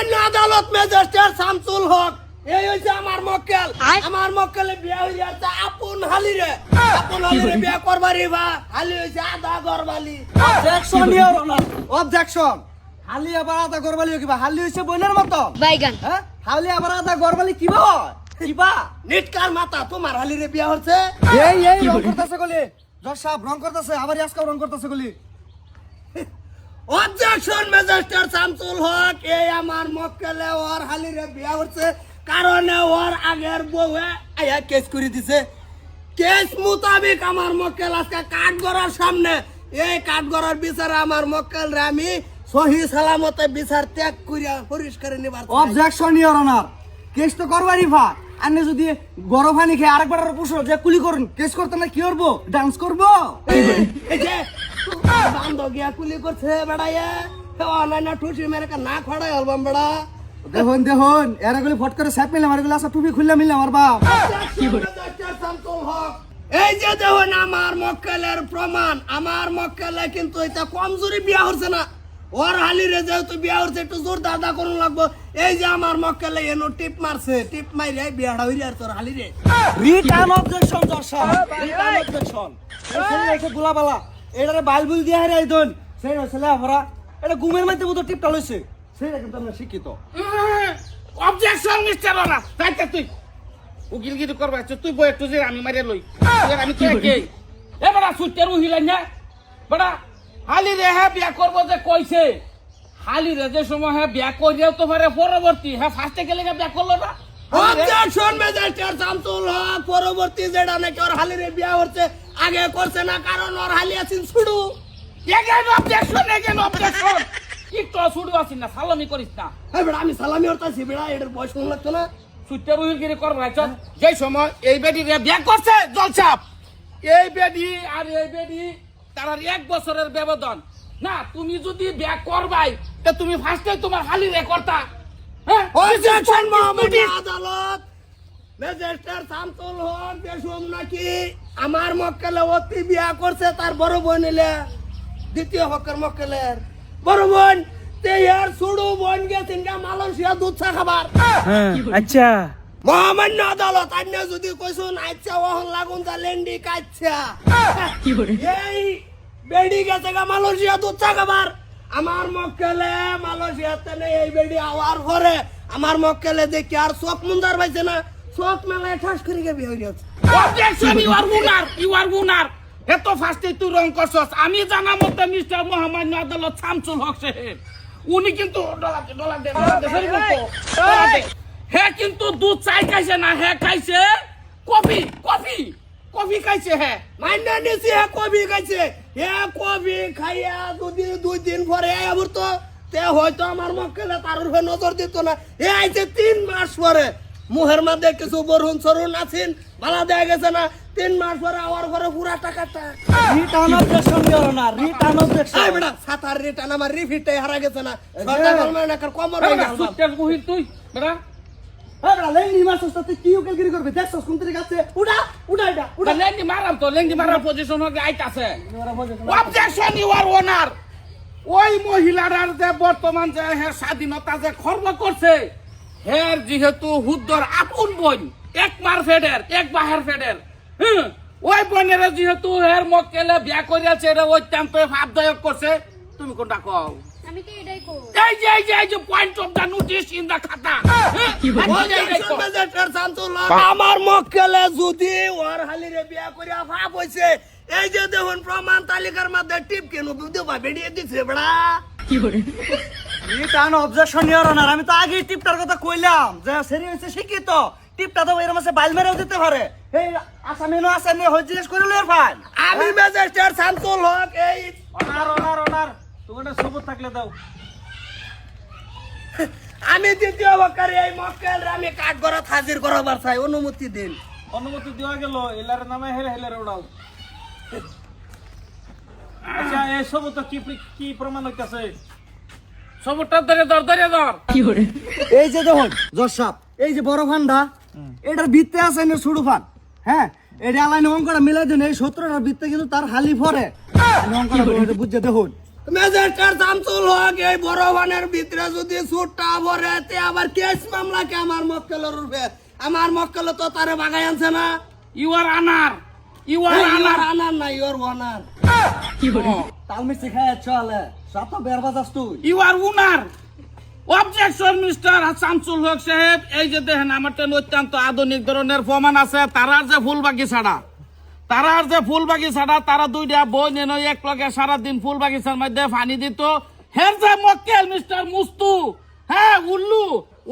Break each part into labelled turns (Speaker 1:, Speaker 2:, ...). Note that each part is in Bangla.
Speaker 1: মহামান্য আদালত ম্যাজিস্ট্রেট শামসুল হক এই হইছে আমার মক্কেল। আমার মক্কেলে বিয়া হই যাচ্ছে আপন হালিরে বিয়া করবারি বা হালি হইছে আধা গরবালি।
Speaker 2: Objection your honour, objection. হালি আবার আধা গরবালি কিবা? হালি হইছে বইনের মতো
Speaker 3: বাইগান।
Speaker 2: হ্যাঁ, হালি আবার আধা গরবালি কিবা হয়? কিবা
Speaker 1: নিটকার মাথা তোমার হালিরে বিয়া হচ্ছে।
Speaker 2: এই রং করতেছে গলি, জজ সাহেব রং করতেছে, আবার আজকাল রং করতেছে গলি।
Speaker 1: অবজেকশন ম্যাজিস্ট্রেট শামসুল হক এই আমার মক্কেলে ওর হালিরে বিয়া হচ্ছে কারণে ওর আগের বউয়ে আয়া কেস করে দিছে। কেস মোতাবেক আমার মক্কেল আজকে কাঠগড়ার সামনে এই কাঠগড়ার বিচারে আমার মক্কেলরে আমি সহি সালামতে বিচার ত্যাগ করিয়া পরিষ্কার নিবার চাই।
Speaker 2: অবজেকশন ইওর অনার, কেস তো করবারই ভা। আপনি যদি গরম পানি খেয়ে আরেকবার আরো পুষো যে কুলি করুন, কেস করতে না কি করবো? ডান্স করবো?
Speaker 1: এই যে বান্ধব গিয়া কুলি করছে বেড়াইয়া অনলাইন ঠুসি মেরে না খড়াই হলবাম বেড়া।
Speaker 2: দেখুন এরা গুলি ফট করে স্যাপ মিলাম, আর গুলো আসা টুপি খুললে মিললাম আর বাপ।
Speaker 1: এই যে দেখুন আমার মক্কেলের প্রমাণ। আমার মক্কেলে কিন্তু এটা কমজোরি বিয়া হচ্ছে না, ওর হালিরে যেহেতু বিয়া হচ্ছে একটু জোর দাদা করুন লাগবো। এই যে আমার মক্কেলে এনো টিপ মারছে, টিপ মাইরে বিয়াটা হইরে আর তোর হালিরে।
Speaker 2: রিটার্ন অবজেকশন দর্শক, রিটার্ন অবজেকশন। এই ছেলে এসে গোলাবালা এটারে বালবুল দিয়ে হারে আইদন সেই ছেলে ভরা এটা ঘুমের মধ্যে মতো টিপটা লইছে, সেইটা কিন্তু আমরা শিক্ষিত।
Speaker 4: অবজেকশন মিস্টার ওরা তাইতে তুই উকিলগিরি করবা তুই বই একটু যে আমি মারিয়ে লই আমি তুই কে এ বড়া সুটের উহিলাই না বড়া হালি রে হ্যাঁ বিয়া করবো যে কইছে হালি রে যে সময় হ্যাঁ বিয়া করিয়াও তো পারে পরবর্তী হ্যাঁ ফার্স্টে গেলে বিয়া করলো না।
Speaker 1: অবজেকশন ম্যাজিস্ট্রেট শামসুল হক পরবর্তী যেটা নাকি ওর হালিরে বিয়া হচ্ছে আগে করছে না কারণ ওর হালি আছেন ছুড়ু।
Speaker 4: এগেন অবজেকশন একটু ছুড়ু আছিস না সালামি করিস না।
Speaker 1: হ্যাঁ বেড়া আমি সালামি হরতাছি বেড়া, এটার বয়স কম লাগতো না।
Speaker 4: সুটের উহিলগিরি করবা যে সময় এই বেটি রে বিয়া করছে জলছাপ এই বেটি আর এই বেটি তার 1 বছরের ব্যবধান না। তুমি যদি বিয়া করবাই তা তুমি ফার্স্টে তোমার হালি রে করতা। হ্যাঁ
Speaker 1: অবজেকশন মহামান্য আদালত ম্যাজিস্ট্রেট শামসুল হক দেশুম নাকি আমার মক্কেলে অতি বিয়া করছে তার বড় বোন এলে দ্বিতীয় হকের মক্কেলের বড় বোন তেয়ার ছুড়ু বোন গেছেন মালয়েশিয়া দুধ চা খাবার।
Speaker 2: আচ্ছা
Speaker 1: মহামান্য আদালত আন্য যদি কইছুন আচ্ছা ওহন লাগুন যা লেন্ডি কাচ্ছা এই বেডি গেছে গা মালয়েশিয়া দুধ চা খাবার। আমার মক্কেলে মালয়েশিয়াতে নেই এই বেডি আওয়ার পরে আমার মক্কেলে দেখি আর চোখ মুন্দার পাইছে না, চোখ মেলায় ঠাস করে গে বিয়ে হইছে।
Speaker 4: অবজেকশন ইউ আর উনার এত ফার্স্টে তুই রং করছস। আমি জানা মতে মিস্টার মহামান্য আদালত শামসুল হক সাহেব উনি কিন্তু হ্যাঁ কিন্তু দুধ চাই খাইছে না, হ্যাঁ খাইছে কফি খাইছে। হ্যাঁ
Speaker 1: মাইনা নিছি হ্যাঁ কবি খাইছে। হ্যাঁ কবি খাইয়া যদি 2 দিন পরে আবার তো তে হয়তো আমার মক্কেলে তার উপরে নজর দিত না। এ আইছে 3 মাস পরে মুহের মধ্যে কিছু বরুণ সরুন আছেন ভালো দেয়া গেছে না। 3 মাস পরে আমার ঘরে পুরা টাকাটা
Speaker 2: return objection your honour, return objection.
Speaker 1: এই বেটা সাতার রিটার্ন আমার রিফিটে হারা গেছে না। সরকার গভর্নমেন্ট একার কমর হয়ে গেল।
Speaker 4: সুটের উহিল তুই বেটা
Speaker 2: হ্যাঁ বড়া লেঙ্গি মাছ সাথে কি উকিলগিরি করবে? দেখছস কোন তরিকা আছে? উড়া এটা
Speaker 4: ওটা লেঙ্গি মারার পজিশন হয়ে আইতাছে। অবজেকশন ইউ আর ওনার ওই মহিলার যে বর্তমান যে হ্যাঁ স্বাধীনতা যে খর্ব করছে হের যেহেতু হুদ্দর আপন বোন এক মার ফেডের এক বাহের ফেডের ওই বোনের যেহেতু হের মক্কেলে বিয়া করিয়াছে এটা অত্যন্ত ভাবদায়ক করছে। তুমি কোনটা কও?
Speaker 3: আমি তো এটাই কই।
Speaker 4: এই যে point of the notice in the খাতা।
Speaker 1: অবজেকশন ম্যাজিস্ট্রেট শামসুল হক আমার মক্কেলে যদি ওর হালিরে বিয়া করিয়া ভাব হইছে এই যে দেখুন প্রমাণ তালিকার মধ্যে টিপ কেন দেবা বেরিয়ে দিছে বেড়া।
Speaker 2: রিটার্ন অবজেকশন ইওর অনার, আমি তো আগেই টিপটার কথা কইলাম যে সেরি হইছে শিক্ষিত। টিপটা তো এর মাসে বাইল মেরেও দিতে পারে। এই আসামিনো আসামি হই জিজ্ঞেস করিলে এর ফাইল।
Speaker 1: আমি ম্যাজিস্ট্রেট শামসুল হক এই
Speaker 2: অনার তোমাদের সবুত থাকলে দাও।
Speaker 1: আমি দ্বিতীয় হকের এই মক্কেল আমি কাঠগড়া হাজির করাবার চাই, অনুমতি দিন।
Speaker 2: অনুমতি দেওয়া গেল, এলার নামে হেলে উড়াও। আচ্ছা এই সবুত কি প্রমাণ হইতাছে?
Speaker 4: সবটা ধরে ধর
Speaker 2: এই যে দেখুন জজ সাহেব, এই যে বড় ফান্ডা এটার ভিত্তে আছে না ছুড়ু ফান। হ্যাঁ এটা আলাইন অঙ্কটা মিলাই দিন, এই 17টার ভিত্তে কিন্তু তার হালি পরে অঙ্কটা বুঝে দেখুন।
Speaker 1: ম্যাজিস্ট্রেট শামসুল হক এই বড় বানের ভিতরে যদি সুটটা ভরে তে আবার কেস মামলা কে আমার মক্কেলের রূপে আমার মক্কেল তো তারে বাগাই আনছে না
Speaker 4: ইউ আর আনার
Speaker 1: আনার না ইওর ওনার
Speaker 2: তাল মিষ্টি খায় চলে সব তো বের বাজাস তুই
Speaker 4: ইউ আর উনার অবজেকশন মিস্টার শামসুল হক সাহেব এই যে দেখেন আমার তো অত্যন্ত আধুনিক ধরনের প্রমাণ আছে তারার যে ফুলবাগি ছাড়া তারা দুইটা বই নেন এক লগে সারাদিন ফুল বাগিচার মধ্যে পানি দিত হের যে মক্কেল মিস্টার মুস্তু হ্যাঁ উল্লু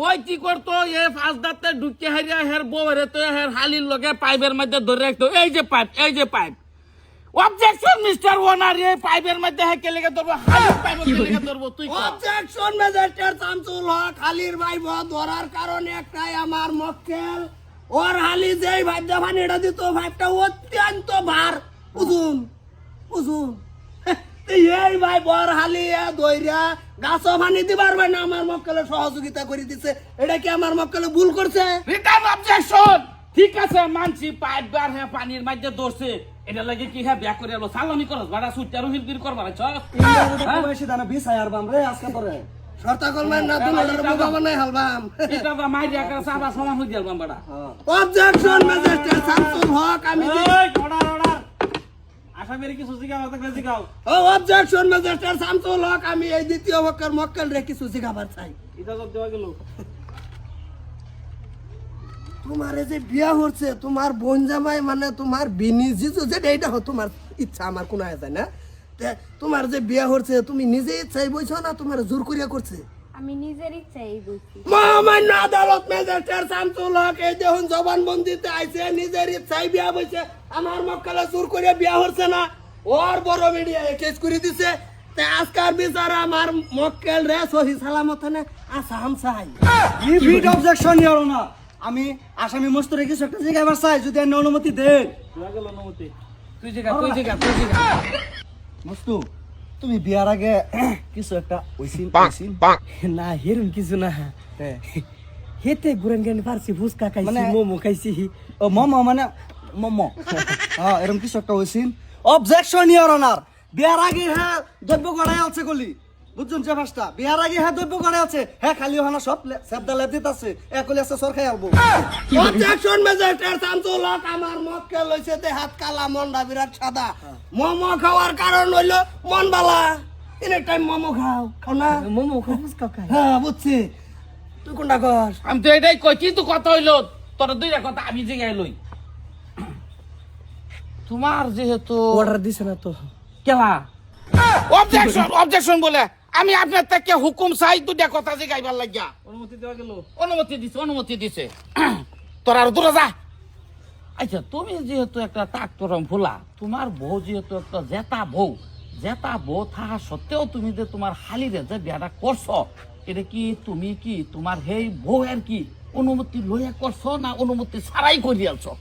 Speaker 4: ওই কি করতো এই ফাঁস দাঁতে ঢুকে হারিয়া হের বউ হেরে তো হের হালির লগে পাইপের মধ্যে ধরে রাখতো এই যে পাইপ অবজেকশন মিস্টার ওনার এই পাইপের মধ্যে হে কে লেগে ধরবো হালির পাইপ কে লেগে ধরবো তুই কর।
Speaker 1: অবজেকশন ম্যাজিস্ট্রেট শামসুল হক হালির ভাই ধরার কারণে একটাই আমার মক্কেল ওর হালি যেই ভাইটা পানিটা দিত ভাইটা অত্যন্ত ভার বুঝুন এই ভাই বর হালি দইরা গাছ পানি দিবার ভাই না আমার মক্কেলের সহযোগিতা করে দিছে এটা কি আমার মক্কেলে ভুল করছে
Speaker 4: রিটার্ন অবজেকশন ঠিক আছে মানছি পাইপ বার হে পানির মধ্যে ধরছে এটা লাগে কি হ্যাঁ ব্যাক করে এলো সালামি করস বাড়া সুইটারু হিলগির করবা ছ
Speaker 2: বেশি দানা 20,000 বাম রে আজকে তোরে
Speaker 1: শর্তাকল মান না তুমি বাবা বানাই হালবাম
Speaker 4: এটা তো মাইর একা সাবা সমান হই দিলাম বাড়া
Speaker 1: অবজেকশন ম্যাজিস্ট্রেট শামসুল হক আমি
Speaker 2: অর্ডার আসামের কি সুজি খাওয়া থাকলে জিগাও
Speaker 1: অবজেকশন ম্যাজিস্ট্রেট শামসুল হক আমি এই দ্বিতীয় মক্কেল রে কিছু জিজ্ঞাসা চাই
Speaker 2: ইজাজত দেওয়া গেল
Speaker 1: তোমার এই যে বিয়া হচ্ছে তোমার বোন জামাই মানে তোমার বিনি জিজু যে এইটা তোমার ইচ্ছা আমার কোনো আছে না তোমার যে বিয়া হচ্ছে তুমি নিজে ইচ্ছাই বইছো না তোমার জোর করিয়া করছে
Speaker 3: আমি নিজের ইচ্ছাই বলছি
Speaker 1: মহামান্য আদালত ম্যাজিস্ট্রেট শামসুল হক এই দেখুন জবানবন্দিতে আইছে নিজের ইচ্ছাই বিয়া বইছে আমার মক্কেলে জোর করিয়া বিয়া হচ্ছে না ওর বড় মিডিয়া কেস করে দিছে তে আজকার বিচার আমার মক্কেল রে সহি সালামত না আসাম চাই
Speaker 2: রিপিট অবজেকশন ইওর অনার আমি আসামি মস্তরে কিছু একটা জিগাইবার চাই যদি আমি অনুমতি দেন দেওয়া গেল অনুমতি
Speaker 4: তুই জিগা
Speaker 2: মস্তু তুমি বিয়ার আগে কিছু একটা ওইসিন
Speaker 1: না হেরুন কিছু না হেতে গুরেন গেন পারছি ফুচকা খাইছি
Speaker 2: মানে-
Speaker 1: মোমো খাইছি
Speaker 2: ও মোমো মানে মোমো হ্যাঁ এরকম কিছু একটা ওইসিন অবজেকশন ইওর অনার বিয়ার আগে হ্যাঁ দ্রব্য গড়াই আছে কলি বুঝছেন যে ফার্স্টটা বিয়ার আগে হ্যাঁ দ্রব্য গড়াই আছে হ্যাঁ খালি ওখানে সব সেবদা লেপ দিতে আছে একলি আছে সরকারি আলবো
Speaker 1: অবজেকশন ম্যাজিস্ট্রেট শামসুল হক আমার মক্কেল হইছে তে হাত কালা মনটা বিরাট সাদা মোমো খাওয়ার কারণ হইলো মন বালা এনে টাইম মোমো খাও না মোমো খাও ফুচকা খাই হ্যাঁ বুঝছি তুই কোনটা কর
Speaker 4: আমি তো এটাই কই কিন্তু কথা হইলো তোর দুইটা কথা আমি জিগাই লই তোমার যেহেতু
Speaker 1: অর্ডার দিছে না তো
Speaker 4: কেলা অবজেকশন বলে আমি আপনার থেকে হুকুম চাই দুইটা কথা জিগাইবার লাগিয়া
Speaker 2: অনুমতি দেওয়া গেল
Speaker 4: অনুমতি দিছে তোর আর দূরে যা আচ্ছা তুমি যেহেতু একটা টাকতরম ফুলা তোমার বউ যেহেতু একটা জেতা বউ থাকা সত্ত্বেও তুমি যে তোমার হালিরে যে বিয়াটা করছো এটা কি তুমি কি তোমার হেই বউ আর কি অনুমতি লইয়া করছো না অনুমতি ছাড়াই করে আলছো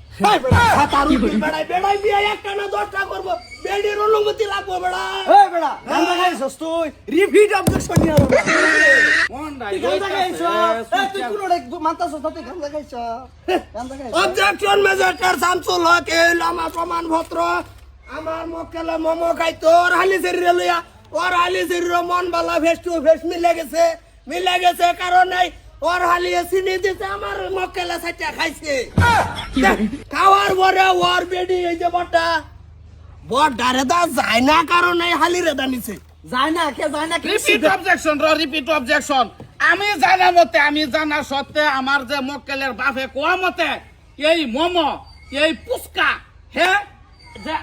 Speaker 1: বেড়াই বিয়ে একটা না 10টা করবো বেডির অনুমতি লাগবো বেড়া
Speaker 2: এই বেড়া গান্দা খাইছস তুই রিপিট অবজেকশন ইওর অনার তুই গান্দা খাইছস তুই কোন মানতাছস তুই গান্দা খাইছস
Speaker 1: অবজেকশন ম্যাজিস্ট্রেট শামসুল হক এই আমার প্রমাণ পত্র আমার মক্কেলে মোমো খাইতো ওর হালি শরীরে লইয়া ওর হালি শরীরে মন বালা ফেস টু ফেস মিলে গেছে কারণ এই ওর হালিয়ে চিনি দিতে আমার মক্কেলে সাইটা খাইছে খাওয়ার পরে ওর বেডি এই যে বড়টা রেদা যায় না কারণ এই হালি রেদা নিছে
Speaker 2: যায় না কে যায় না
Speaker 4: রিপিট অবজেকশন আমি জানা সত্ত্বে আমার যে মক্কেলের বাপে কোয়া মতে এই মোমো এই পুচকা হে যে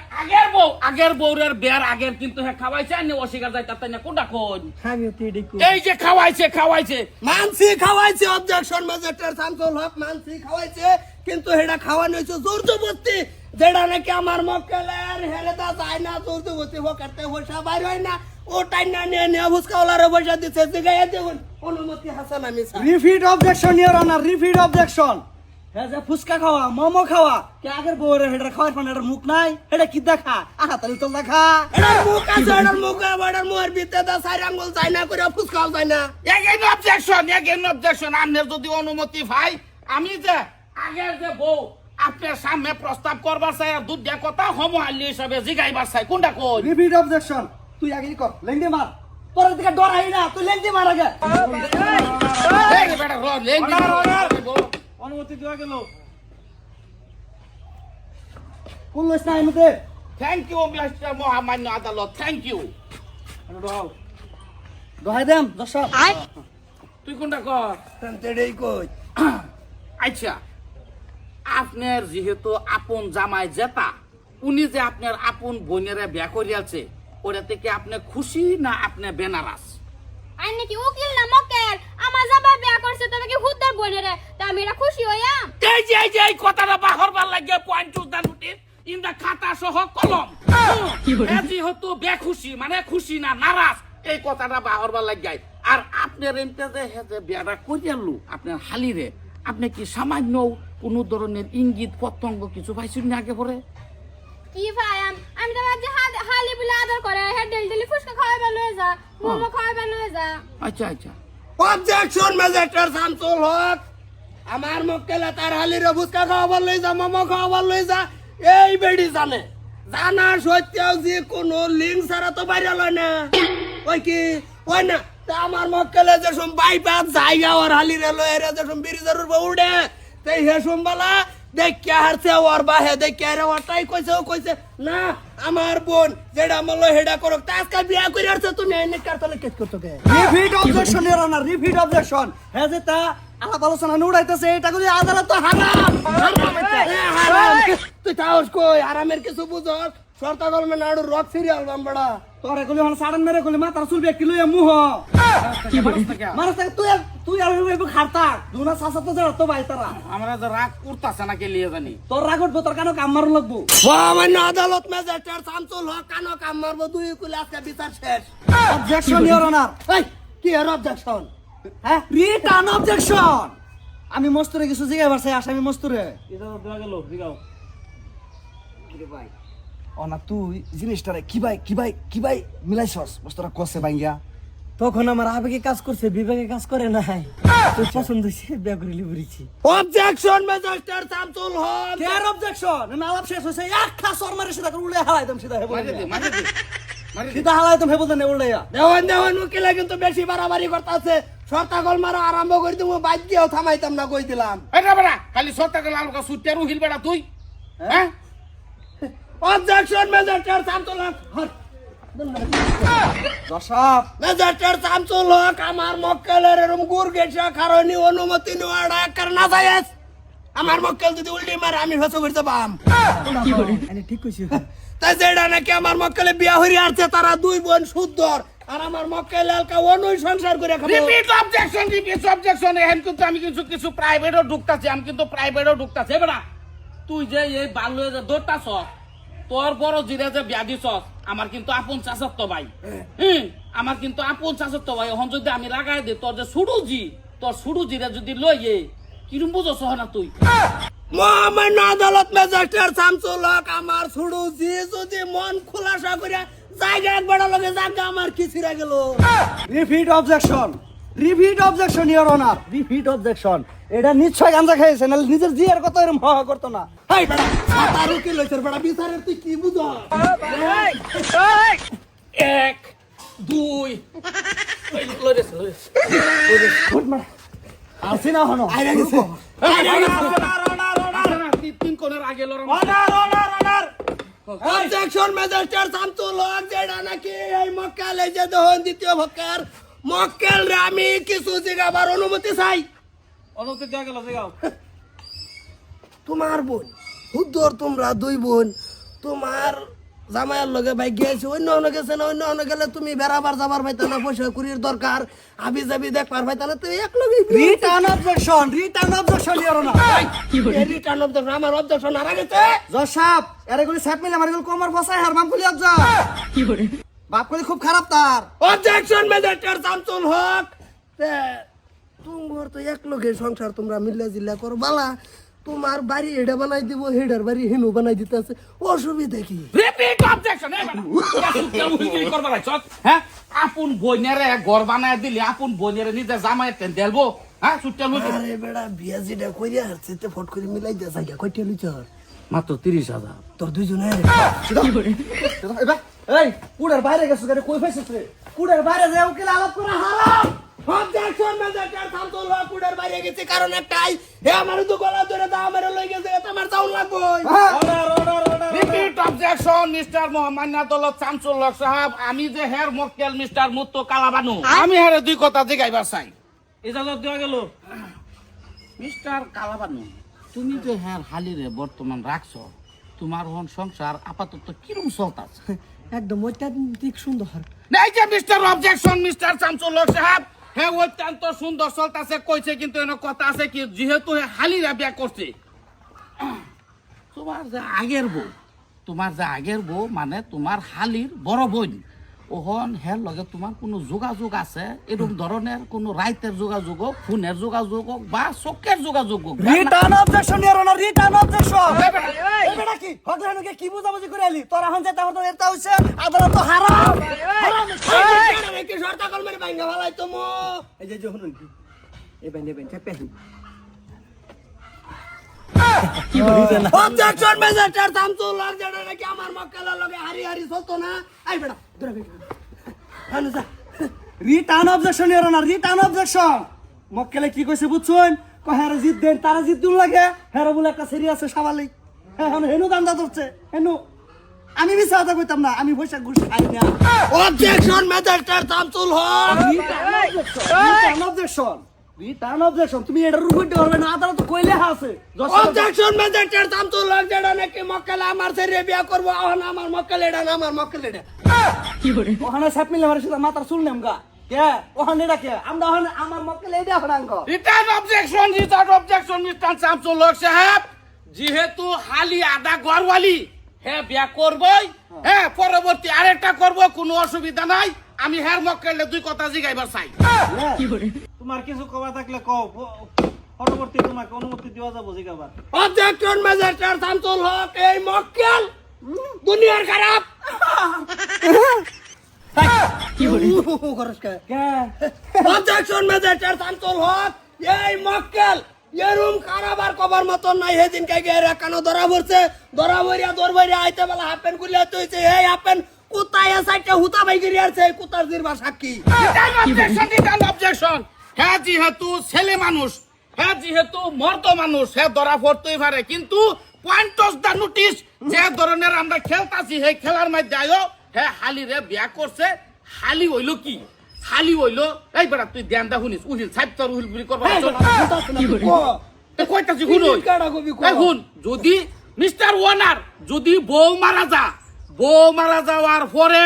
Speaker 4: আগের বউরের বিয়ার আগের কিন্তু হে খাওয়াইছে আর অস্বীকার যায় তাতে না কোনটা কোন
Speaker 1: আমি তো এডি
Speaker 4: এই যে খাওয়াইছে
Speaker 1: মানসি খাওয়াইছে অবজেকশন ম্যাজিস্ট্রেট শামসুল হক মানসি খাওয়াইছে কিন্তু হেডা খাওয়ানো হইছে জোরজবস্তি যেটা নাকি আমার মক্কেলের হেরেদা যায় না জোরজবস্তি করতে পয়সা বাইর হয় না ও টাইম না নিয়ে ভুসকাওয়ালারে পয়সা দিচ্ছে জিগাইয়া দেখুন অনুমতি হাসান আমি
Speaker 2: repeat objection your honour repeat objection হ্যাঁ যে ফুচকা খাওয়া মোমো খাওয়া কে আগের বউরে হেডার খাওয়ার পান এটার মুখ নাই এটা কি দেখা আহা তাহলে তো দেখা
Speaker 1: এটার মুখ আছে এটার মুখের ভিতরে দা 4 আঙ্গুল যায় না করে ফুসকাও যায় না
Speaker 4: এগেইন অবজেকশন আপনার যদি অনুমতি ভাই আমি যে আগের যে বউ আপনার সামনে প্রস্তাব করবার চাই আর দুধ দিয়া কথা হোমো আল্লি হিসাবে জিগাইবার চাই কোনটা কোন
Speaker 2: রিপিট অবজেকশন তুই আগে কর লেংদি মার তোর দিকে ডরাই না তুই লেংদি মার আগে
Speaker 4: এই বেটা র লেঙ্গি
Speaker 2: অনুমতি দেওয়া গেল কোন লইছ না এমতে
Speaker 4: থ্যাংক ইউ মিস্টার মহামান্য আদালত থ্যাংক ইউ
Speaker 2: দহাই দেম দর্শক
Speaker 4: তুই কোনটা কর
Speaker 1: তেড়েই কই
Speaker 4: আচ্ছা আপনার যেহেতু আপন জামাই জেতা উনি যে আপনার আপন বোনেরা বিয়া করিয়াছে ওটা থেকে আপনি খুশি না আপনি বেনারাস
Speaker 3: আর নাকি উকিল না মক্কেল আমার যাবা বিয়া করছে তবে কি হুদ্দার বলে রে তা আমি এটা খুশি হইয়া
Speaker 4: এই কথাটা বাহরবার লাগে point to the notice in the খাতা সহ কলম যেহেতু বেখুশি মানে খুশি না নারাজ এই কথাটা বাহরবার লাগে আর আপনার এমতে যে হেজে বিয়াটা করিয়ালু আপনার হালিরে আপনি কি সামান্য কোনো ধরনের ইঙ্গিত পতঙ্গ কিছু পাইছেন না আগে পরে
Speaker 3: কি ভাই আমি তো ভাবছি হালি বলে আদর করে হ্যাঁ ডেলি ফুসকা খাওয়াবে লয়ে যা মোমো খাওয়াবে লয়ে যা
Speaker 4: আচ্ছা আচ্ছা
Speaker 1: অবজেকশন ম্যাজিস্ট্রেট শামসুল হক আমার মক্কেলে তার হালিরে ফুচকা খাওয়াবার লই যা মোমো খাওয়াবার লই যা এই বেডি জানে জানা সত্ত্বেও যে কোনো লিঙ্ক ছাড়া তো বাইরে লয় না ওই কি ওই না তা আমার মক্কেলে যে সব বাইপাস জায়গা ওর হালিরে লয় রে যে সব ব্রিজের উপর উড়ে তাই হে সোমবালা দেখিয়া হারছে ওর বাহে দেখিয়া রে ওটাই কইছে না আমার বোন যেটা আমার লয় হেডা করক তা আজকে বিয়া করে আসছে তুমি এনে কারতলে কেস করতে গে
Speaker 2: repeat objection your honour repeat objection হ্যাঁ যে তা আলাপ আলোচনা উড়াইতেছে এটা কই আদালত তো হারাম
Speaker 1: হারাম তুই তাওস কই আরামের কিছু বুঝস শর্তা গলমে নাড়ু রক সিরিয়াল বাম্বড়া
Speaker 2: তোরে কলি হন সাডন মেরে কলি মাথার চুল ব্যক্তি লইয়া মুহ
Speaker 4: কি বলিস
Speaker 2: মারস তুই আর একটু খারতা দুনা সাসা তো জড় তো ভাই তারা
Speaker 4: আমরা যে রাগ করতেছে না কে লিয়ে জানি
Speaker 2: তোর রাগ উঠবো তোর কানো কাম মারু লাগবো
Speaker 1: মহামান্য আদালত ম্যাজিস্ট্রেট শামসুল হক কানো কাম মারবো দুই কুলে আজকে বিচার শেষ
Speaker 2: অবজেকশন ইওর অনার
Speaker 1: এই কি এর অবজেকশন
Speaker 2: হ্যাঁ রিটার্ন অবজেকশন আমি মস্তুরে কিছু জিগাইবার চাই আসামি মস্তুরে
Speaker 5: এটা তো দেওয়া গেল দিগাও
Speaker 2: ভাই অনা তুই জিনিসটারে কি ভাই মিলাইছস মস্তুরা কসে ভাইয়া
Speaker 5: তখন আমার আবেগে কাজ করছে বিবেকে কাজ করে নাই তোর পছন্দ হয়েছে বিয়া করে লিবরিছি
Speaker 1: অবজেকশন ম্যাজিস্ট্রেট শামসুল হক
Speaker 2: কেয়ার অবজেকশন না আলাপ শেষ হইছে এক খাস মারে সিধা করে উড়ে হালাইতাম সিধা হে
Speaker 4: মারি দে মারি দে মারি দে
Speaker 2: সিধা হালাইতাম হে বলতে নে উড়াইয়া
Speaker 1: দেওয়ান উকিলে কিন্তু বেশি বাড়াবাড়ি করতেছে শর্তা গল মারা আরম্ভ করে দেবো বাইক দিয়েও থামাইতাম না কই দিলাম
Speaker 4: এটা বেটা খালি সত্তা গেল আলকা সুটে রুহিল বেটা তুই হ্যাঁ
Speaker 1: অবজেকশন ম্যাজিস্ট্রেট শামসুল হক
Speaker 2: দশাপ
Speaker 1: ম্যাজিস্ট্রেট শামসুল হক আমার মক্কেলের এরকম গুড় গেছে কারণে অনুমতি নেওয়াটা কার না যায়স আমার মক্কেল যদি উল্টি মারে আমি হসে করতে পাম
Speaker 5: আমি ঠিক কইছি
Speaker 1: তাই যেটা নাকি আমার মক্কেলে বিয়া হইরে আসছে তারা দুই বোন সুন্দর আর আমার মক্কেল এলকা অনুই সংসার করে খাবো
Speaker 4: রিপিট অবজেকশন এখন কিন্তু আমি কিছু প্রাইভেটও ঢুকতাছি আমি কিন্তু প্রাইভেটও ঢুকতাছি বেটা তুই যে এই বাল্য যে দৌড়তাছ তোর বড় জিরে যে বিয়া দিছস আমার কিন্তু আপন চাচাতো ভাই আমার কিন্তু আপন চাচাতো ভাই এখন যদি আমি লাগাই দিই তোর যে সুড়ুজিরে যদি লইয়ে কিরম বুঝছ না তুই
Speaker 1: মহামান্য আদালত ম্যাজিস্ট্রেট শামসুল হক আমার ছুড়ু জি যদি মন খোলাসা করে জায়গা একবার লগে জায়গা আমার কি ছিড়া গেল
Speaker 2: repeat objection your honour repeat objection এটা নিশ্চয় গাঞ্জা খাইছে না নিজের জিয়ার কথা এরকম হওয়া করতো না
Speaker 1: হাই বেটা সাতার উকিল লইছর বেটা বিচারের তুই কি বুঝ
Speaker 4: এক দুই
Speaker 2: আসি না হনো
Speaker 1: আইরা গেছে
Speaker 4: তিন কোণের আগে লড়াই
Speaker 1: অবজেকশন ম্যাজিস্ট্রেট শামসুল হক যেটা নাকি এই মক্কেল এই যে দহন দ্বিতীয় ভক্কের মক্কেল রে আমি কিছু জিগাবার অনুমতি চাই
Speaker 5: অনুমতি দেওয়া গেল দিগাও
Speaker 1: তোমার বোন হুদ্দর তোমরা দুই বোন তোমার জামাইয়ের লগে ভাই গেছে অন্য গেছে না অন্য গেলে তুমি বেড়াবার যাবার পাইতা না পয়সা কুড়ির দরকার আবি যাবি দেখবার পাইতা না তুই এক লগে
Speaker 2: return objection your honour
Speaker 1: return objection আমার অবজেকশন হারা গেছে
Speaker 2: জসাপ এর গুলি সাপ মিলে আমার গুলি কোমর বসায় হার বাপ গুলি আজ্জা বাপ গুলি খুব খারাপ তার
Speaker 1: অবজেকশন ম্যাজিস্ট্রেট শামসুল হক তোমার তো এক লগে সংসার তোমরা মিল্লা জিল্লা করো বালা তোমার বাড়ি এটা বানাই দিব হেডার বাড়ি হেনু বানাই দিতে আছে অসুবিধা কি
Speaker 4: রিপিট অবজেকশন হ্যাঁ আপন বইনেরে ঘর বানায় দিলি আপন বইনেরে নিজে জামাই তেন দেলবো হ্যাঁ সুটটা লুটি
Speaker 1: আরে বেড়া বিয়া যেটা কইরা আসছে তে ফট করে মিলাই দে জায়গা কইটা লিচর
Speaker 4: মাত্র 30,000
Speaker 1: তোর দুইজনে
Speaker 2: এবার এই কুড়ের বাইরে গেছো কেন কই ফেসেছ রে কুড়ের বাইরে যাও কি আলাপ করা হারাম
Speaker 1: অবজেকশন ম্যাজিস্ট্রেট শামসুল হক কুড়ের বাইরে গেছে কারণ একটাই হে আমার তো গলা ধরে দাও আমার লই গেছে এটা আমার সাউন্ড লাগবে
Speaker 4: রিপিট অবজেকশন মিস্টার মোহাম্মদ দৌলত শামসুল হক সাহেব আমি যে হের মক্কেল মিস্টার মুত্তো কালাবানু আমি হের দুই কথা জিগাইবার চাই
Speaker 5: ইজাজত দেওয়া গেল
Speaker 4: মিস্টার কালাবানু তুমি যে হের হালিরে বর্তমান রাখছো তোমার হন সংসার আপাতত কিরম চলতাছে
Speaker 5: একদম অত্যাধিক সুন্দর
Speaker 4: নাই যে মিস্টার অবজেকশন মিস্টার শামসুল হক সাহেব হে অত্যন্ত সুন্দর চলতাছে কইছে কিন্তু এনে কথা আছে কি যেহেতু হে হালিরা বিয়া করছে তোমার যে আগের বউ মানে তোমার হালির বড় বোন ওহন হের লগে তোমার কোনো যোগাযোগ আছে এরকম ধরনের কোনো রাইতের যোগাযোগ হোক ফোনের যোগাযোগ হোক বা চোখের যোগাযোগ হোক
Speaker 2: return objection your honour return objection এই বেটা কি হগলানুকে কি বুঝাবুঝি করে আলি তোরা হন যেতে হতো এটা হইছে আদালত তো হারাম
Speaker 1: কি শর্ত কলমের ভাঙ্গা ভালাই তুমি
Speaker 5: এই যে শুনুন কি এই বেন চাপে কি বলিছে না
Speaker 1: অবজেকশন ম্যাজিস্ট্রেট শামসুল হক যেটা নাকি আমার মক্কেলের লগে হারি হারি চলতো না আই বেটা ধরে হানু যা
Speaker 2: return objection your honour return objection মক্কেলে কি কইছে বুঝছুন কহারে জিত দেন তারা জিত দুল লাগে হেরো বলে একটা সিরি আছে সাবালি হ্যাঁ হেনু দান্দা ধরছে হেনু আমি মিছা কথা কইতাম না আমি পয়সা ঘুষ খাই না
Speaker 1: অবজেকশন ম্যাজিস্ট্রেট শামসুল হক
Speaker 2: রিটার্ন অবজেকশন রিটার্ন অবজেকশন তুমি এটার উপর ধরবে না আদালত কইলে আছে
Speaker 1: অবজেকশন ম্যাজিস্ট্রেট শামসুল হক যেটা নাকি মক্কেলে আমার ছেড়ে বিয়া করবো এখন আমার মক্কেল এটা না আমার মক্কেল এটা
Speaker 2: ওখানে সাপ মিলে মারে সেটা মাথার চুল নেমগা কে ওখানে এটা কে আমরা ওখানে আমার মক্কেল এইটা ফরাঙ্গ
Speaker 4: রিটার্ন অবজেকশন মিস্টার শামসুল হক সাহেব যেহেতু হালি আদা গরওয়ালি হ্যাঁ বিয়া করবই হ্যাঁ পরবর্তী আরেকটা করব কোনো অসুবিধা নাই আমি হের মক্কেলে দুই কথা জিগাইবার চাই
Speaker 5: তোমার কিছু কবা থাকলে কও পরবর্তী তোমাকে অনুমতি দেওয়া যাবো জিগাবার
Speaker 1: অবজেকশন ম্যাজিস্ট্রেট শামসুল হক এই মক্কেল দুনিয়ার খারাপ
Speaker 5: কি বলি
Speaker 2: কে
Speaker 1: অবজেকশন ম্যাজিস্ট্রেট শামসুল হক এই মক্কেল এরুম কারাবার কবার মতন নাই সেদিন কে গেরে কানো ধরা পড়ছে ধরা ভরিয়া আইতে বেলা হাফেন গুলিয়া তুইছে এই হাফেন কুতায় সাইটে হুতা ভাই গিরি আছে কুতার জিরবা সাক্ষী
Speaker 4: রিটার্ন অবজেকশন হ্যাঁ যেহেতু ছেলে মানুষ হ্যাঁ যেহেতু মর্দ মানুষ হ্যাঁ ধরা পড়তেই পারে কিন্তু পয়েন্ট অফ দা নোটিস যে ধরনের আমরা খেলতাছি সেই খেলার মধ্যে আয়ো হ্যাঁ হালিরে বিয়া করছে হালি হইল কি হালি হইল এই বেটা তুই ধ্যানটা শুনিস উহিল সাইপ্তর উহিল বুলি করবা কইতাছি শুন এখন যদি মিস্টার ওয়ানার যদি বউ মারা যাওয়ার পরে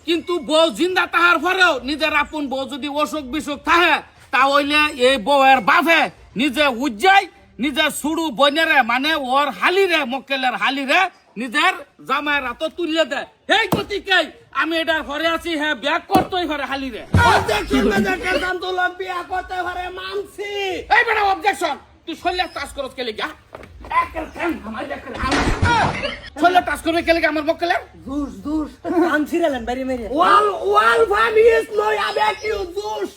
Speaker 4: কিন্তু বউ জিন্দা তাহার পরেও নিজের আপন বউ যদি অসুখ বিসুখ থাকে তা হইলে এই বউয়ের বাপে নিজে উজ্জাই নিজের সুড়ু বনেরে মানে ওর হালিরে মক্কেলের হালিরে নিজের জামাইয়ের হাত তুলে দেয় এই গতিকে আমি এটার ঘরে আছি হ্যাঁ ব্যাগ করতেই পারে হালিরে
Speaker 1: অবজেকশন ম্যাজিস্ট্রেট শামসুল হক বিয়া করতে পারে মানছি
Speaker 4: এই বেটা অবজেকশন তুই শরীরে টাচ করছ কেলে গা শরীরে টাচ করবে কেলে আমার মক্কেলের
Speaker 5: দুষ কান ছিড়ালেন বাইরে মেরে
Speaker 1: ওয়াল ফামিস নই আবে কি জুস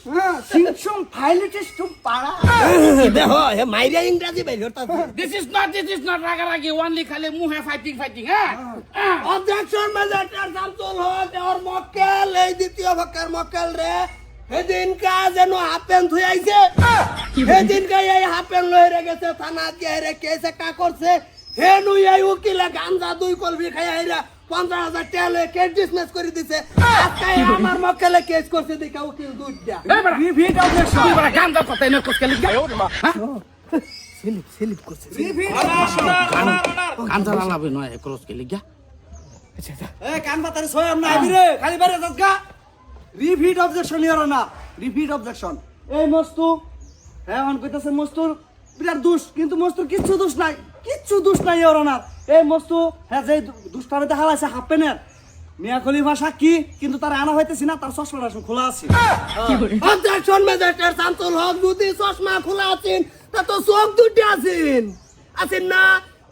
Speaker 2: সিংসং ফাইলিটিস টু পাড়া
Speaker 1: দেখো হে মাইরিয়া ইংরেজি বাইর হতা
Speaker 4: দিস ইজ নট রাগারাগি ওনলি খালি মুহে ফাইটিং হ্যাঁ
Speaker 1: অবজেকশন ম্যাজিস্ট্রেট শামসুল হক ওর মক্কেল এই দ্বিতীয় পক্ষের মক্কেল রে সেদিন কা যেন হাফেন থুই আইছে সেদিন কা এই হাফেন লইরে গেছে থানা দিয়ে রে কেস একটা করছে হেনু এই উকিলে গাঞ্জা দুই কলবি খাই আইরা 50,000 টাকা লয়ে কেস ডিসমিস করে দিছে আজকে আমার মক্কেলে কেস করছে দেখা উকিল দুইটা
Speaker 4: এই বেটা
Speaker 2: রিপিট অবজেকশন
Speaker 4: তুই বেটা গান্দা কথা এনে কোস কেলে গা
Speaker 1: সেলিপ করছে
Speaker 2: রিপিট
Speaker 4: গান্দা লালাবে নয় ক্রস কেলে গা
Speaker 2: এ কান বাতারে ছয় আমরা আইবি রে খালি বাইরে যাস গা repeat objection your honour repeat objection এই মস্তু হ্যাঁ অন কইতাছে মস্তুর বিরাট দোষ কিন্তু মস্তুর কিচ্ছু দোষ নাই ইওর অনার এই মস্তু হ্যাঁ যে দুষ্টামিতে হালাইছে হাফপেনের মিয়া খলিফা সাক্ষী কিন্তু তার আনা হইতেছি না তার চশমাটা খোলা আছে
Speaker 1: অবজেকশন ম্যাজিস্ট্রেট শামসুল হক যদি চশমা খোলা আছেন তা তো চোখ দুটি আছেন না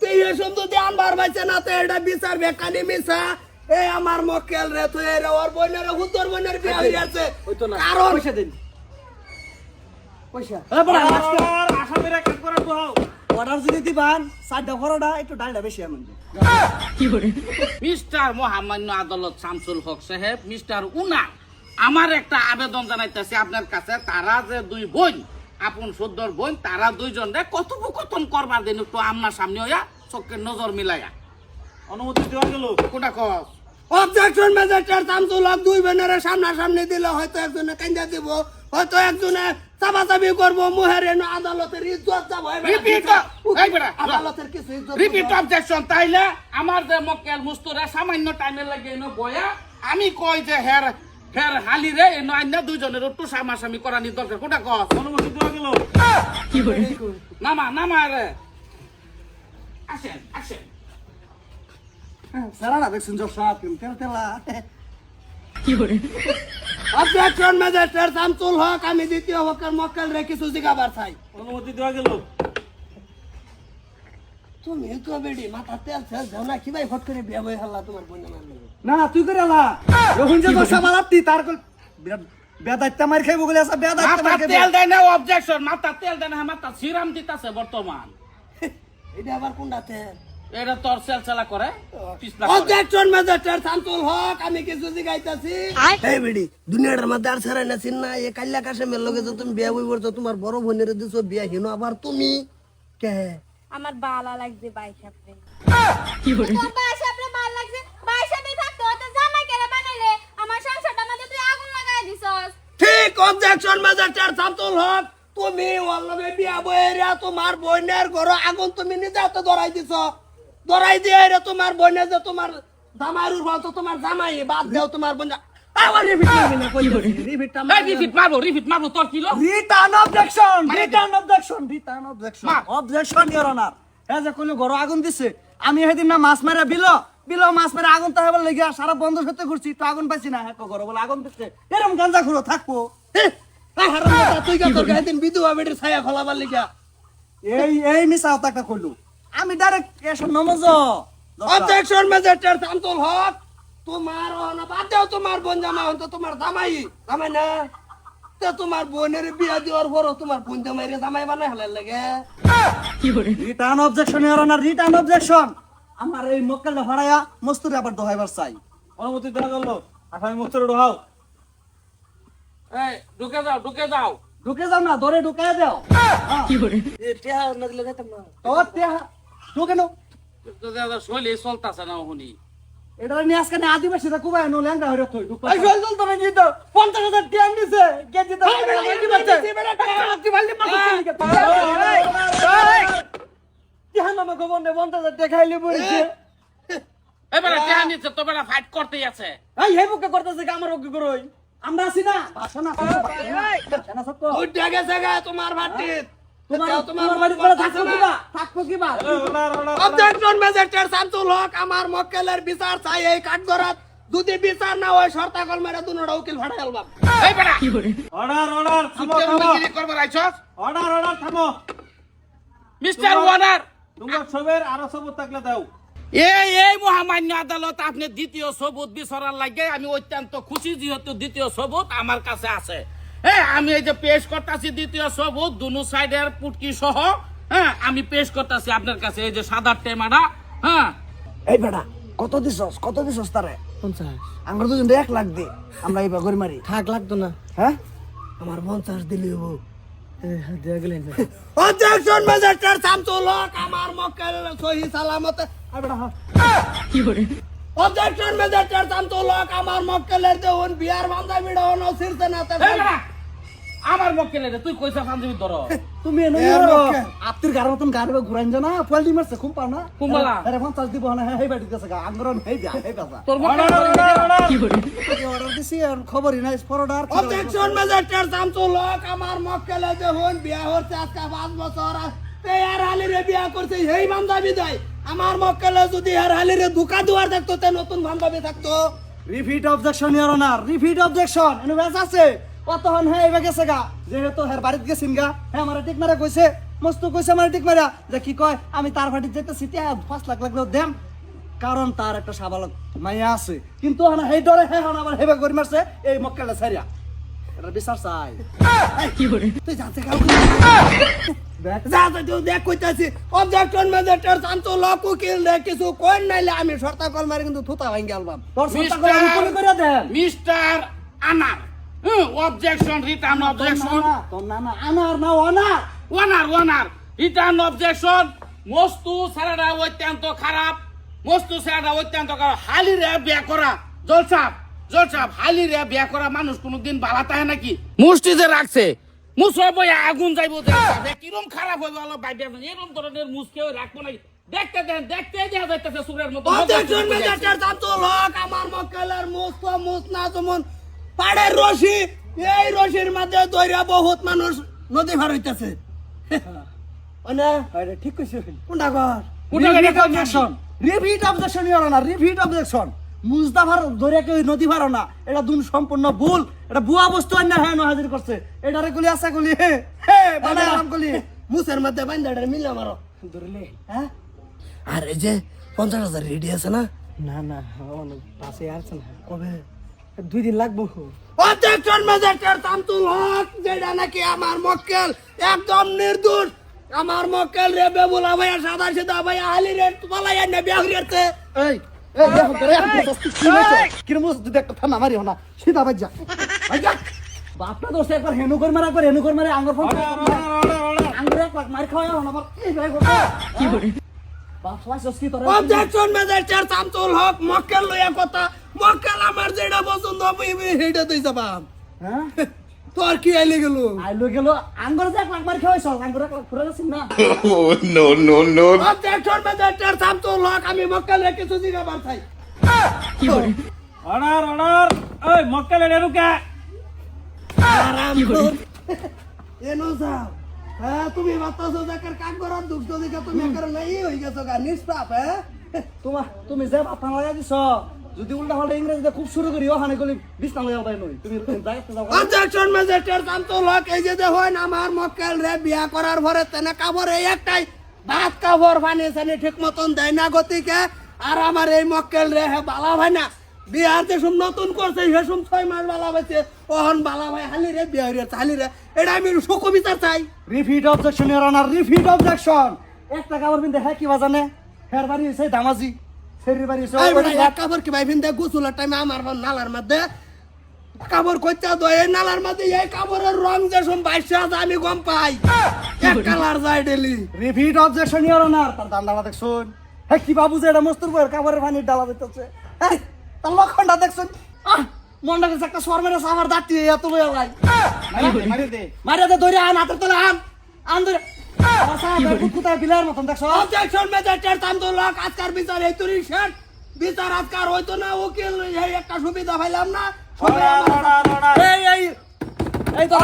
Speaker 1: তুই এসব যদি আনবার পাইছে না তো এটা বিচার বেকানি মিশা এই আমার মক্কেল রে তুই রে ওর বোনের হুতর বোনের বিয়ে হয়ে আছে কারণ
Speaker 2: পয়সা দিন পয়সা
Speaker 5: আসামিরা কাজ করা তো
Speaker 2: অর্ডার যদি দিবান সাইডটা ফরোটা একটু ডালটা বেশি এমন
Speaker 4: মিস্টার মহামান্য আদালত শামসুল হক সাহেব, মিস্টার উনা, আমার একটা আবেদন জানাইতেছি আপনার কাছে। তারা যে দুই বোন, আপন সদ্যর বোন, তারা দুইজন কথোপকথন করবার দিন একটু আমনা সামনে হইয়া চোখের নজর মিলাইয়া।
Speaker 2: অনুমতি দেওয়া গেল।
Speaker 4: কোনটা কস?
Speaker 1: অবজেকশন ম্যাজিস্ট্রেট শামসুল হক দুই বোনের সামনাসামনি দিলে হয়তো একজনে কান্দা দিব, হয়তো একজনে চাপাচাপি করবো, মুহের এনে আদালতের ইজ্জত যাব। আদালতের কিছু ইজ্জত
Speaker 4: রিপিট অবজেকশন। তাইলে আমার যে মক্কেল মুস্তুরা সামান্য টাইমের লাগে এনে বয়া, আমি কই যে হের হালি রে এনে আইনা দুইজনের একটু সামাসামি করানি দরকার। কোনটা কস?
Speaker 2: অনুমতি দেওয়া গেল।
Speaker 4: নামা রে, আসেন।
Speaker 2: সারা না দেখছেন জব সাহেব তেল তেলা।
Speaker 1: অবজেকশন ম্যাজিস্ট্রেট শামসুল হক, আমি দ্বিতীয় হকের মক্কেল রে কিছু জিজ্ঞাবার চাই।
Speaker 2: অনুমতি দেওয়া গেল।
Speaker 1: তুমি তো বেডি মাথা তেল তেল যাও না, কি ভাই ফট করে বিয়া বই হাল্লা তোমার বোন না।
Speaker 2: না তুই করে আলা রহুন যে দশা বালাতি তার কল বেদাইতা মার খাইব বলে আছে বেদাইতা
Speaker 4: মাথা
Speaker 2: মার খাইব।
Speaker 4: তেল দেয় না অবজেকশন, মাথা তেল দেয় না, মাথা সিরাম দিতাছে বর্তমান।
Speaker 1: এটা আবার কোনটাতে?
Speaker 4: এটা তোর সেলসেলা করে পিছলা করে।
Speaker 1: অবজেকশন ম্যাজিস্ট্রেট শামসুল হক, আমি কিছু জিজ্ঞাইতাছি। এই বেডি দুনিয়ার মধ্যে আর ছাড়াই না চিন না, এই কাল্লা কাশেমের লগে যে তুমি বিয়া বই করছো, তোমার বড় বোনের দিছো বিয়া হিনো, আবার তুমি কে?
Speaker 3: আমার বালা লাগছে ভাই সাহেব। তোর ভাই সাহেব ভালো লাগছে, ভাই সাহেবই থাকতো তো জামাই কেন বানাইলে? আমার সংসারটা মধ্যে তুই আগুন লাগাই দিছস।
Speaker 1: ঠিক অবজেকশন ম্যাজিস্ট্রেট শামসুল হক, তুমি ওয়াল্লাহে বিয়া বইরা তোমার বোনের ঘর আগুন তুমি নিজে হাতে ধরাই দিছো। ধরাই দিয়ে রে তোমার বোনে যে তোমার জামাইরুর বল তো তোমার জামাই বাদ দাও তোমার বোন। আবার রিপিট করবি না, কই রিপিটটা
Speaker 4: এই রিপিট মারবো তোর কি লো?
Speaker 2: Return objection objection your honour. হ্যাঁ যে কইলো ঘর আগুন দিছে, আমি সেদিন না মাছ মারা বিলো মাছ মারা আগুন তো হেবার লাগিয়া সারা বন্ধ করতে ঘুরছি তো আগুন পাইছি না। হ্যাঁ ঘর বলে আগুন দিচ্ছে, এরকম গাঞ্জা খুঁড়ো থাকবো।
Speaker 1: তুই কা তোর গায়ে দিন বিধবা বেটির ছায়া খোলাবার লিগা।
Speaker 2: এই মিছা কথা একটা কইলো, আমি ডাইরেক্ট এসব নমজ।
Speaker 1: অবজেকশন ম্যাজিস্ট্রেট শামসুল হক, তোমার না বাদ দাও, তোমার বোন জামাই হন তো তোমার জামাই না, তো তোমার বোনের বিয়া দেওয়ার পর তোমার বোন জামাইরে জামাই বানাই হালার লাগে।
Speaker 2: Return objection your honour, return objection. আমার এই মক্কেলটা ভাড়ায়া মস্তুরি আবার দহাইবার চাই। অনুমতি দেওয়া গেল। আসামি মস্তুরি দহাও।
Speaker 4: এই ঢুকে যাও।
Speaker 2: ঢুকে যাও না, ধরে ঢুকে দাও।
Speaker 5: টেহা না দিলে যাইতাম না।
Speaker 2: তোর তেহা ঢুকে নো।
Speaker 4: শৈলী চলতাছে না উনি।
Speaker 2: এটা নিয়ে আজকে আদিবাসীরা কুবাই নো ল্যাংড়া হয়ে রই ঢুক। এই জল জল তোরা নিয়ে দাও 50,000 টাকা দিছে কে দিতে তেহা নামে গোবন নে 50,000 টাকা খাইলে পড়ছে।
Speaker 4: এবারে টেহা নিচ্ছে তো বেলা ফাইট করতেই আছে।
Speaker 2: এই হে বুকে করতেছে কি আমার বুকে করই? আমরা আছি না, ভাষা না না সত্য।
Speaker 1: ওই টাকা জায়গা তোমার ভাটিত
Speaker 2: তোমার বাড়ি করে থাকবো কি বা?
Speaker 1: অবজেকশন ম্যাজিস্ট্রেট শামসুল হক, আমার মক্কেলের বিচার চাই এই কাঠগড়াত। যদি বিচার না হয় শর্তা কল মেরে দুনোটা উকিল ভাড়া আলবাম।
Speaker 4: এই বেটা
Speaker 2: অর্ডার থামো থামো।
Speaker 4: কি করব রাইছস?
Speaker 2: অর্ডার থামো।
Speaker 4: মিস্টার ওয়ানার,
Speaker 2: তোমার সবের আরো সবুত থাকলে দাও।
Speaker 4: এই মহামান্য আদালত, আপনি দ্বিতীয় সবুত বিচারার লাগে আমি অত্যন্ত খুশি, যেহেতু দ্বিতীয় সবুত আমার কাছে আছে। আমি এই যে পেশ করতেছি দ্বিতীয় সবুত দুনো সাইডের পুটকি সহ। আমি পেশ করতেছি আপনার কাছে এই যে সাদা টেমাটা।
Speaker 1: এই বেটা কত দিছস তারে?
Speaker 5: 50
Speaker 1: আমরা দুজন 1 লাখ দে, আমরা এই বাগরি মারি।
Speaker 5: থাক লাগতো না।
Speaker 1: হ্যাঁ আমার 50 দিলি হবো।
Speaker 5: দেয়া গেলেন
Speaker 1: অবজেকশন ম্যাজিস্ট্রেট শামসুল হক, আমার মক্কেল সহি সালামতে। এই বেটা অবজেকশন ম্যাজিস্ট্রেট শামসুল হক, আমার মক্কেলের দেউন বিয়ার বান্ধবীটা অন ছিড়তে না তে।
Speaker 4: এই বেটা, আমার মক্কেলের তুই কইছা পাঞ্জাবি ধর।
Speaker 2: তুমি এনে আপতির গার মতন গার ঘুরাইন জানা পোয়ালি মারছে খুব পাও না
Speaker 4: কুম্বালা।
Speaker 2: আরে 50 দিব না হেই বাড়ি গেছে গা আঙ্গরন হেই যা হেই বাবা
Speaker 4: তোর মক্কেল
Speaker 2: অর্ডার দিছি আর খবরই নাই ফরওয়ার্ডার।
Speaker 1: অবজেকশন ম্যাজিস্ট্রেট শামসুল হক, আমার মক্কেলের দেউন বিয়া হচ্ছে আজকে 5 বছর। আর হালিরে বিয়া করছে এই বান্ধবী দেয়। আমার মক্কেলে যদি আর হালিরে ধোকা দেওয়ার থাকতো তে নতুন বান্ধবী থাকতো।
Speaker 2: Repeat objection your honour, repeat objection. এনে বেস আছে অতহন হে এবে গেছে গা, যেহেতু হের বাড়িতে গেছিন গা, হ্যাঁ আমার ঠিক মারা কইছে, মস্ত কইছে আমার ঠিক মারা যে কি কয় আমি তার বাড়িতে যেতেছি 5 লাখ লাগলেও দেম, কারণ তার একটা সাবালক মাইয়া আছে। কিন্তু হনা হেই ডরে হে হনা আবার হেবে গরি মারছে এই মক্কেলটা ছাইরা। এটা বিচার চাই।
Speaker 1: তুই জানতে কাউকে যা যা তুই দেখ কইতাছি অবজেকশন ম্যাজিস্ট্রেট শামসুল হক উকিল রে কিছু কই নাইলে আমি শর্তা কল মারি কিন্তু থুতা ভাঙ্গি আলবাম
Speaker 2: তোর সত্তা করে আমি করে দেন
Speaker 4: মিস্টার আনার অবজেকশন রিটার্ন অবজেকশন
Speaker 2: তোর না আনার না অনার
Speaker 4: ওয়ানার রিটার্ন অবজেকশন মস্তু সারাটা অত্যন্ত খারাপ মস্তু সারাটা অত্যন্ত খারাপ হালি রে বিয়া করা জলসাপ হালি রে বিয়া করা মানুষ কোনদিন বালা তাহে নাকি মুষ্টি যে রাখছে মুসর বই আগুন যাইব কিরম খারাপ হইব আল্লাহ ভাই এরকম ধরনের মুস কেউ রাখবো নাকি দেখতে দেখা যাইতেছে সুরের মতো
Speaker 1: অবজেকশন ম্যাজিস্ট্রেট শামসুল হক আমার মক্কেলের মুস না যেমন পাড়ের রশি এই রশির মধ্যে দইরা বহুত মানুষ নদী পার হইতাছে মানে
Speaker 2: আরে ঠিক কইছিস
Speaker 1: কোনটা ঘর
Speaker 2: repeat objection your honour repeat objection মুজদাফার ধরে কেউ নদী ভাড়ো না এটা দুন সম্পূর্ণ ভুল এটা ভুয়া বস্তু আইনা হ্যাঁ হাজির করছে এটারে গুলি আছে গুলি হে বানালাম গুলি
Speaker 1: মুসের মধ্যে বাইন্দাটা মিলে মারো
Speaker 2: ধরলে হ্যাঁ
Speaker 1: আর এই যে 50,000 রেডি আছে না
Speaker 5: না পাশে আসছে না
Speaker 1: কবে
Speaker 5: 2 দিন লাগবো
Speaker 1: অবজেকশন ম্যাজিস্ট্রেট শামসুল হক যেটা নাকি আমার মক্কেল একদম নির্দোষ আমার মক্কেল রে বেবুলা ভাইয়া সাদা সিধা ভাইয়া আলি রে পালাইয়া নে বিয়া হইয়াছে
Speaker 2: এই দেখো তোরে কিরম যদি একটা থানা মারিও না সিধা বাজ্জা বাপটা দোষে একবার হেনু করে মারে আঙ্গুর ফোন আঙ্গুর এক লাখ মার খাওয়া না আবার এই ভাই কি করে বাপ লাইছস কি তোরে
Speaker 1: অবজেকশন ম্যাজিস্ট্রেট শামসুল হক মক্কেল লইয়া কথা মক্কেল আমার যেটা পছন্দ হবে হেইটা দেই যাবাম
Speaker 2: হ্যাঁ
Speaker 1: তোর কি আইলে গেল
Speaker 2: আইলো গেল আঙ্গুর যে এক লাখ মার খাওয়াইছ আঙ্গুর এক লাখ ফুরে গেছিস না
Speaker 1: অবজেকশন ম্যাজিস্ট্রেট শামসুল হক আমি মক্কেল রে কিছু দিনা বার চাই
Speaker 5: অনার ওই মক্কেলের এরুকা
Speaker 1: আরাম কর এনো যাও হ্যাঁ তুমি বাতাসো জাকার কাক করার দুঃখ দিকে তুমি একবার নাই হই গেছো গা নিষ্পাপ হ্যাঁ
Speaker 2: তুমি যে বাপ লাগা দিছ যদি উল্টা পাল্টা ইংরেজিতে খুব শুরু করি ওখানে গলি বিছনা লইয়া যাই নই তুমি যাইতে যাও
Speaker 1: অবজেকশন ম্যাজিস্ট্রেট শামসুল হক এই যে হয় না আমার মক্কেল রে বিয়া করার পরে তেনে কাপড় এই একটাই ভাত কাপড় পানি সানি ঠিক মতন দেয় না গতিকে আর আমার এই মক্কেল রে হে বালা ভাই না বিয়ার যে সব নতুন করছে হেসুম 6 মাস বালা ভাইছে ওহন বালা ভাই হালি রে বিয়া হইরে হালি রে এটা আমি সুখ বিচার চাই
Speaker 2: repeat objection your honour repeat objection একটা কাপড় পিনতে হ্যাঁ কি বাজানে হের বাড়ি হইছে দামাজি শরীর বাড়ি হইছে
Speaker 1: এই বড় এক কাপড় কি ভাই ভিন্দে গোসলের টাইমে আমার নালার মধ্যে কাপড় কইতা দয় নালার মধ্যে এই কাপড়ের রং যে সব 22 আমি গম পাই এক কালার যায় daily
Speaker 2: repeat objection your honour তার দান্ডা দেখছুন হ্যাঁ কি বাবু যে এটা মস্তুর বইয়ের কাপড়ের পানির ডালা দিতেছে তার লক্ষণটা দেখছুন মনটা গেছে একটা সর মেরে সামার দাঁড়টি এত লইয়া ভাই মারিয়া দে ধরে আন হাতের তলে আন ধরে কোথায় বিলার মতন দেখছ
Speaker 1: অবজেকশন ম্যাজিস্ট্রেট শামসুল হক আজকার বিচার এই তুরি শেষ বিচার আজকার হইতো না উকিল এই একটা সুবিধা পাইলাম না
Speaker 2: এই তো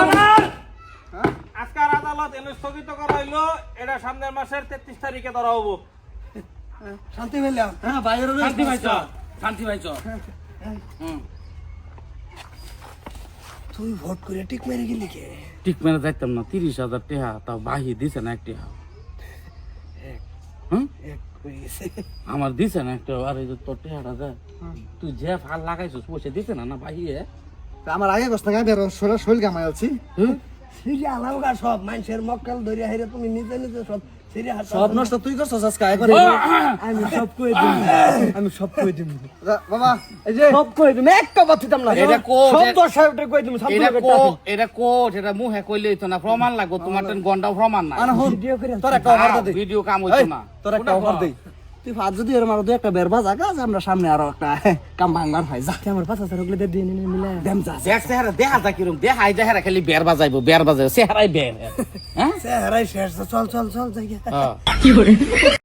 Speaker 5: আজকার আদালত এনে স্থগিত করা হইলো এটা সামনের মাসের 33 তারিখে ধরা হবো
Speaker 1: শান্তি পেলাম
Speaker 2: হ্যাঁ বাইরে
Speaker 4: শান্তি ভাইছ
Speaker 1: তুই ভোট করে টিক মেরে গেলি কে
Speaker 4: ঠিক মেরে যাইতাম না 30,000 টাকা তাও বাহি দিছে না একটা
Speaker 1: এক কইছে
Speaker 4: আমার দিছে না একটা আর এই যে তোর টাকাটা দে তুই যে ফাল লাগাইছিস পয়সা দিছে না বাহিয়ে
Speaker 2: আমার আগে কষ্ট টাকা বের শরীর কামাই আছি
Speaker 1: সিরি আলামগা সব মানুষের মক্কেল ধরিয়া হেরে তুমি নিজে নিজে সব সিরি হাত
Speaker 2: সব নষ্ট তুই করছস আজকে একবার
Speaker 5: আমি সব কই দিম
Speaker 2: বাবা এই যে
Speaker 5: সব কই দিম এক কথা দিতাম না
Speaker 4: এটা কোট,
Speaker 5: সব দশটা কই দিম সব
Speaker 4: এটা মুহে কইলেই তো না প্রমাণ লাগবো তোমার টেন গন্ডাও প্রমাণ নাই
Speaker 2: আনা হন
Speaker 5: ভিডিও করে
Speaker 2: তোর একটা অফার দে
Speaker 4: ভিডিও কাম হইতো না
Speaker 2: তোর একটা অফার দে তুই ফাজ যদি এর মারো দুই একটা বেরবা জায়গা যে আমরা সামনে আরো একটা কাম ভাঙবার হয় যা
Speaker 5: আমার 5,000 ওগুলো দিয়ে দিন মিলা
Speaker 2: দেম যা
Speaker 4: দেখ চেহারা দেখা যা কিরম দেখাই চেহারা খালি বের বাজাইবো চেহারাই বের হ্যাঁ
Speaker 1: সে হারাই শেষ চল চল চল যাই
Speaker 4: হ্যাঁ